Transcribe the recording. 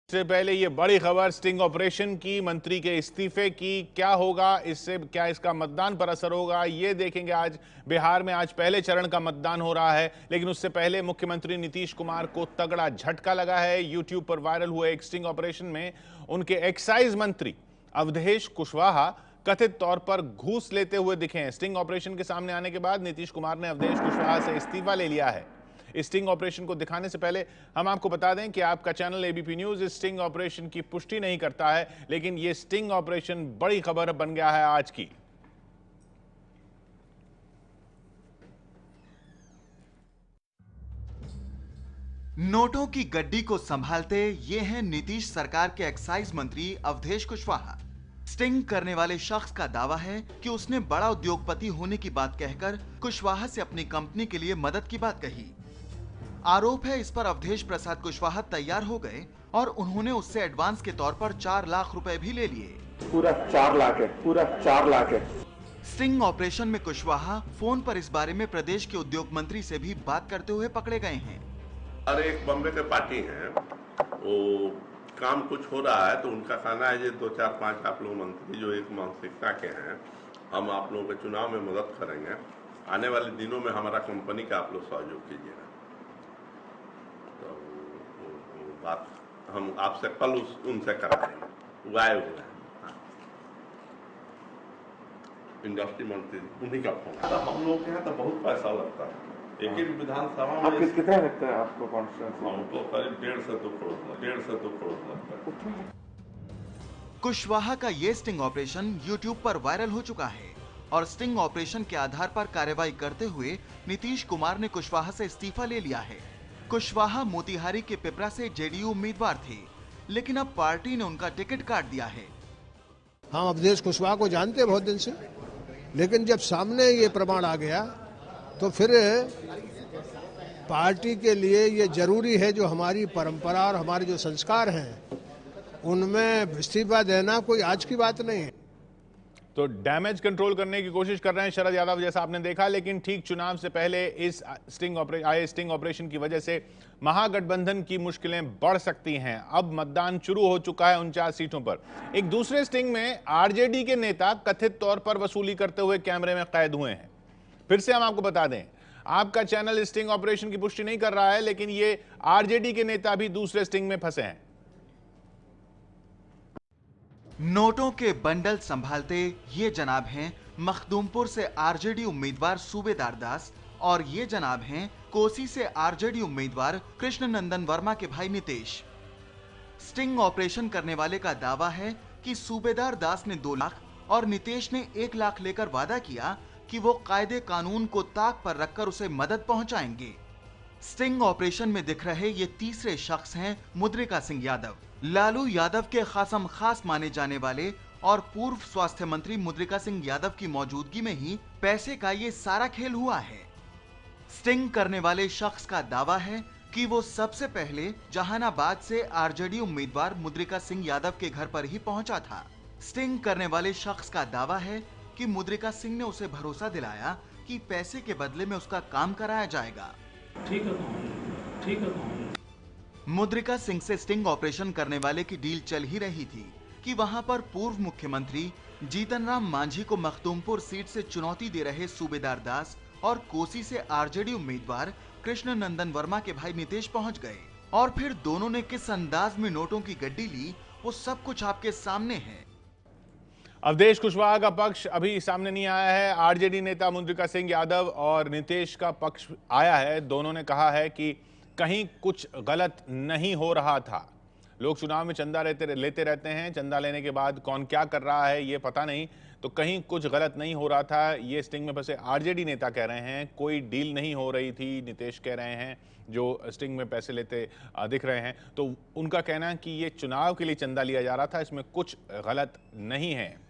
इससे पहले ये बड़ी खबर स्टिंग ऑपरेशन की, मंत्री के इस्तीफे की। क्या होगा इससे, क्या इसका मतदान पर असर होगा, ये देखेंगे। आज बिहार में आज पहले चरण का मतदान हो रहा है, लेकिन उससे पहले मुख्यमंत्री नीतीश कुमार को तगड़ा झटका लगा है। यूट्यूब पर वायरल हुए एक स्टिंग ऑपरेशन में उनके एक्साइज मंत्री अवधेश कुशवाहा कथित तौर पर घूस लेते हुए दिखे हैं। स्टिंग ऑपरेशन के सामने आने के बाद नीतीश कुमार ने अवधेश कुशवाहा से इस्तीफा ले लिया है। स्टिंग ऑपरेशन को दिखाने से पहले हम आपको बता दें कि आपका चैनल एबीपी न्यूज इस स्टिंग ऑपरेशन की पुष्टि नहीं करता है, लेकिन यह स्टिंग ऑपरेशन बड़ी खबर बन गया है आज की। नोटों की गड्डी को संभालते ये हैं नीतीश सरकार के एक्साइज मंत्री अवधेश कुशवाहा। स्टिंग करने वाले शख्स का दावा है कि उसने बड़ा उद्योगपति होने की बात कहकर कुशवाहा से अपनी कंपनी के लिए मदद की बात कही। आरोप है इस पर अवधेश प्रसाद कुशवाहा तैयार हो गए और उन्होंने उससे एडवांस के तौर पर 4 लाख रुपए भी ले लिए। पूरा 4 लाख है, पूरा 4 लाख है। स्टिंग ऑपरेशन में कुशवाहा फोन पर इस बारे में प्रदेश के उद्योग मंत्री से भी बात करते हुए पकड़े गए हैं। अरे एक बॉम्बे के पार्टी हैं, वो काम कुछ हो रहा है तो उनका कहना है ये 2 4 5 आप लोग मंत्री जो एक मानसिकता के हैं, हम आप लोगों के चुनाव में मदद करेंगे, आने वाले दिनों में हमारा कंपनी का आप लोग सहयोग कीजिएगा। तो वो बात हम आपसे कल उनसे करा देंगे। वो आए हुए हैं, इंडस्ट्री मंत्री उन्हीं का फोन। तो हम लोग के यहाँ तो बहुत पैसा लगता है, एक ही विधानसभा में कितना लगता है आपको कॉन्स्टिट्यूंसी? हमको करीब 1.5 से 2 करोड़ लगता है। कुशवाहा का ये स्टिंग ऑपरेशन यूट्यूब पर वायरल हो चुका है और स्टिंग ऑपरेशन के आधार पर कार्रवाई करते हुए नीतीश कुमार ने कुशवाहा से इस्तीफा ले लिया है। कुशवाहा मोतिहारी के पिपरा से जेडीयू उम्मीदवार थे, लेकिन अब पार्टी ने उनका टिकट काट दिया है। हम अवधेश कुशवाहा को जानते हैं बहुत दिन से, लेकिन जब सामने ये प्रमाण आ गया तो फिर पार्टी के लिए ये जरूरी है, जो हमारी परंपरा और हमारे जो संस्कार हैं उनमें इस्तीफा देना कोई आज की बात नहीं है। तो डैमेज कंट्रोल करने की कोशिश कर रहे हैं शरद यादव, जैसा आपने देखा, लेकिन ठीक चुनाव से पहले इस स्टिंग ऑपरेशन की वजह से महागठबंधन की मुश्किलें बढ़ सकती हैं। अब मतदान शुरू हो चुका है 49 सीटों पर। एक दूसरे स्टिंग में आरजेडी के नेता कथित तौर पर वसूली करते हुए कैमरे में कैद हुए हैं। फिर से हम आपको बता दें, आपका चैनल स्टिंग ऑपरेशन की पुष्टि नहीं कर रहा है, लेकिन ये आरजेडी के नेता भी दूसरे स्टिंग में फंसे हैं। नोटों के बंडल संभालते ये जनाब हैं मखदूमपुर से आरजेडी उम्मीदवार सूबेदार दास और ये जनाब हैं कोसी से आरजेडी उम्मीदवार कृष्ण नंदन वर्मा के भाई नितेश। स्टिंग ऑपरेशन करने वाले का दावा है कि सूबेदार दास ने 2 लाख और नितेश ने 1 लाख लेकर वादा किया कि वो कायदे कानून को ताक पर रखकर उसे मदद पहुंचाएंगे। स्टिंग ऑपरेशन में दिख रहे ये तीसरे शख्स हैं मुद्रिका सिंह यादव। लालू यादव के खासम खास माने जाने वाले और पूर्व स्वास्थ्य मंत्री मुद्रिका सिंह यादव की मौजूदगी में ही पैसे का ये सारा खेल हुआ है। स्टिंग करने वाले शख्स का दावा है कि वो सबसे पहले जहानाबाद से आरजेडी उम्मीदवार मुद्रिका सिंह यादव के घर पर ही पहुंचा था। स्टिंग करने वाले शख्स का दावा है कि मुद्रिका सिंह ने उसे भरोसा दिलाया कि पैसे के बदले में उसका काम कराया जाएगा। ठीक है। मुद्रिका सिंह से स्टिंग ऑपरेशन करने वाले की डील चल ही रही थी कि वहां पर पूर्व मुख्यमंत्री जीतन राम मांझी को मखदूमपुर सीट से चुनौती दे रहे सूबेदार दास और कोसी से आरजेडी उम्मीदवार कृष्ण नंदन वर्मा के भाई नितेश पहुंच गए और फिर दोनों ने किस अंदाज में नोटों की गड्डी ली, वो सब कुछ आपके सामने है। अवधेश कुशवाहा का पक्ष अभी सामने नहीं आया है। आरजेडी नेता मुद्रिका सिंह यादव और नितेश का पक्ष आया है। दोनों ने कहा है कि कहीं कुछ गलत नहीं हो रहा था। लोग चुनाव में चंदा लेते रहते हैं, चंदा लेने के बाद कौन क्या कर रहा है ये पता नहीं, तो कहीं कुछ गलत नहीं हो रहा था। ये स्टिंग में फंसे आरजेडी नेता कह रहे हैं कोई डील नहीं हो रही थी। नितेश कह रहे हैं, जो स्टिंग में पैसे लेते दिख रहे हैं, तो उनका कहना है कि ये चुनाव के लिए चंदा लिया जा रहा था, इसमें कुछ गलत नहीं है।